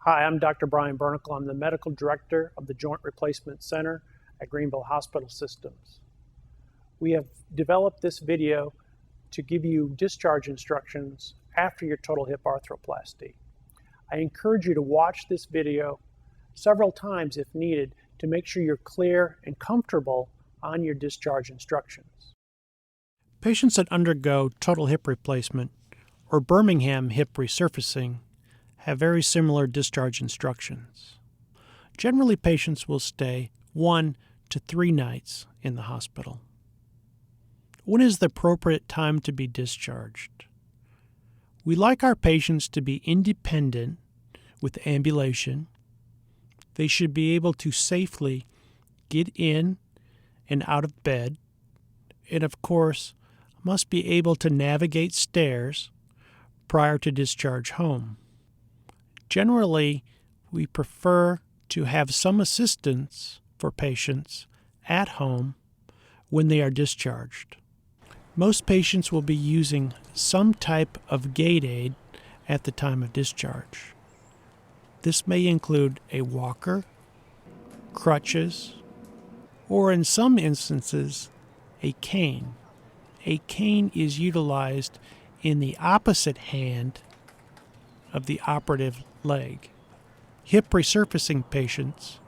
Hi, I'm Dr. Brian Burnikel. I'm the Medical Director of the Joint Replacement Center at Greenville Hospital Systems. We have developed this video to give you discharge instructions after your total hip arthroplasty. I encourage you to watch this video several times if needed to make sure you're clear and comfortable on your discharge instructions. Patients that undergo total hip replacement or Birmingham hip resurfacing have very similar discharge instructions. Generally, patients will stay 1 to 3 nights in the hospital. When is the appropriate time to be discharged? We like our patients to be independent with ambulation. They should be able to safely get in and out of bed, and of course, must be able to navigate stairs prior to discharge home. Generally, we prefer to have some assistance for patients at home when they are discharged. Most patients will be using some type of gait aid at the time of discharge. This may include a walker, crutches, or in some instances, a cane. A cane is utilized in the opposite hand of the operative leg. Hip resurfacing patients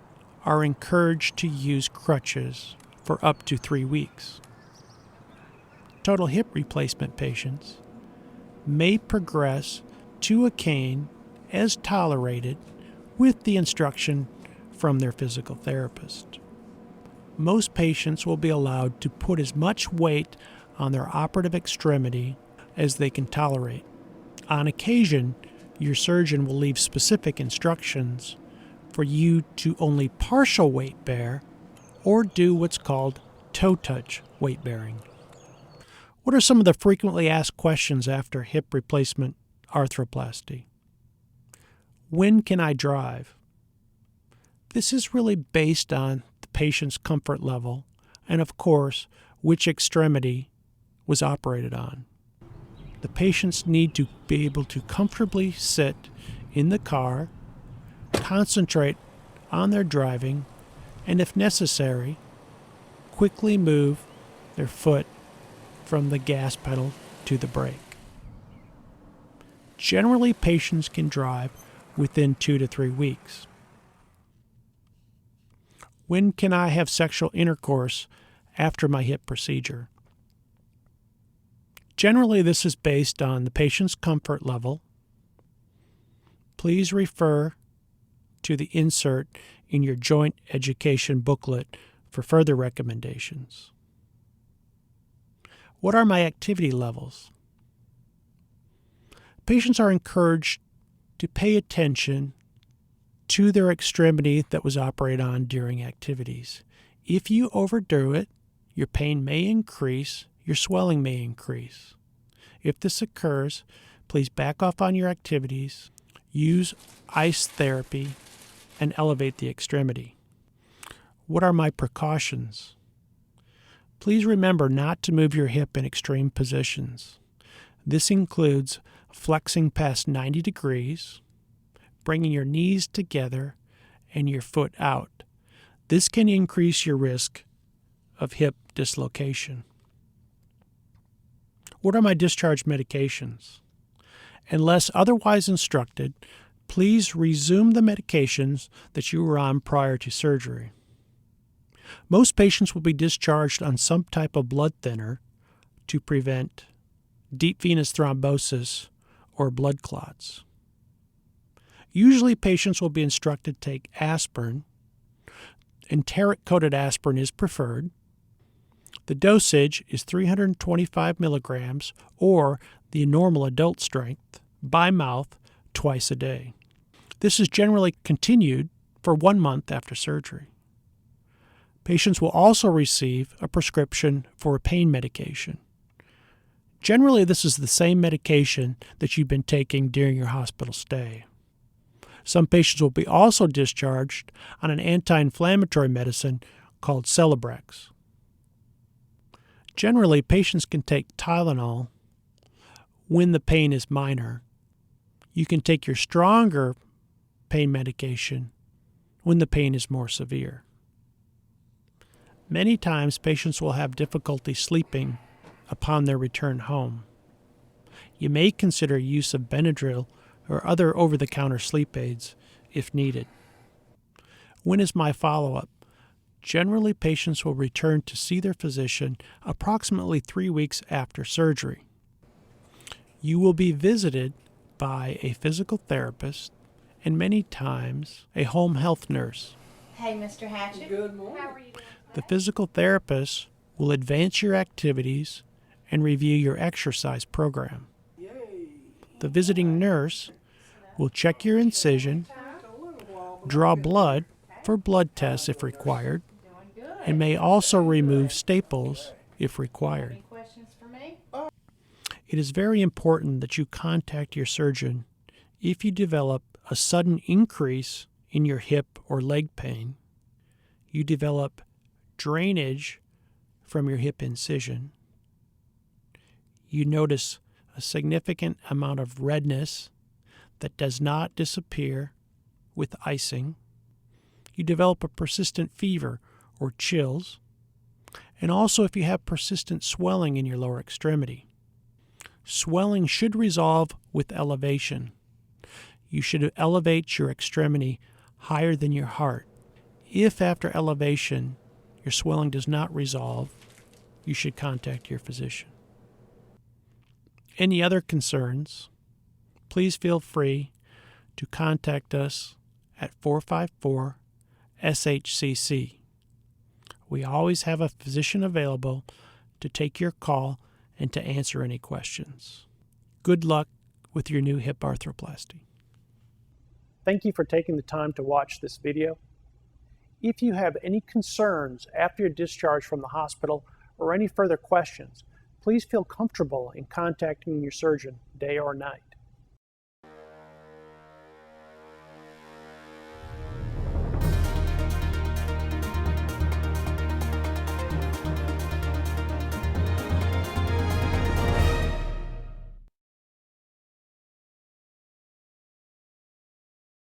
are encouraged to use crutches for up to 3 weeks. Total hip replacement patients may progress to a cane as tolerated with the instruction from their physical therapist. Most patients will be allowed to put as much weight on their operative extremity as they can tolerate. On occasion, your surgeon will leave specific instructions for you to only partial weight bear or do what's called toe touch weight bearing. What are some of the frequently asked questions after hip replacement arthroplasty? When can I drive? This is really based on the patient's comfort level and, of course, which extremity was operated on. The patients need to be able to comfortably sit in the car, concentrate on their driving, and if necessary, quickly move their foot from the gas pedal to the brake. Generally, patients can drive within 2 to 3 weeks. When can I have sexual intercourse after my hip procedure? Generally, this is based on the patient's comfort level. Please refer to the insert in your joint education booklet for further recommendations. What are my activity levels? Patients are encouraged to pay attention to their extremity that was operated on during activities. If you overdo it, your pain may increase, your swelling may increase. If this occurs, please back off on your activities, use ice therapy, and elevate the extremity. What are my precautions? Please remember not to move your hip in extreme positions. This includes flexing past 90 degrees, bringing your knees together, and your foot out. This can increase your risk of hip dislocation. What are my discharge medications? Unless otherwise instructed, please resume the medications that you were on prior to surgery. Most patients will be discharged on some type of blood thinner to prevent deep venous thrombosis or blood clots. Usually, patients will be instructed to take aspirin. Enteric-coated aspirin is preferred. The dosage is 325 milligrams or the normal adult strength by mouth twice a day. This is generally continued for 1 month after surgery. Patients will also receive a prescription for a pain medication. Generally, this is the same medication that you've been taking during your hospital stay. Some patients will be also discharged on an anti-inflammatory medicine called Celebrex. Generally, patients can take Tylenol when the pain is minor. You can take your stronger pain medication when the pain is more severe. Many times patients will have difficulty sleeping upon their return home. You may consider use of Benadryl or other over-the-counter sleep aids if needed. When is my follow-up? Generally, patients will return to see their physician approximately 3 weeks after surgery. You will be visited by a physical therapist and many times a home health nurse. Hey, Mr. Hatchett. Good morning. How are you doing? The physical therapist will advance your activities and review your exercise program. Yay. The visiting nurse will check your incision, draw blood for blood tests if required, Doing good. and may also remove staples if required. Any questions for me? It is very important that you contact your surgeon if you develop a sudden increase in your hip or leg pain, you develop drainage from your hip incision, you notice a significant amount of redness that does not disappear with icing, you develop a persistent fever or chills, and also if you have persistent swelling in your lower extremity. Swelling should resolve with elevation. You should elevate your extremity higher than your heart. If after elevation your swelling does not resolve, you should contact your physician. Any other concerns, please feel free to contact us at 454-SHCC. We always have a physician available to take your call and to answer any questions. Good luck with your new hip arthroplasty. Thank you for taking the time to watch this video. If you have any concerns after your discharge from the hospital or any further questions, please feel comfortable in contacting your surgeon day or night.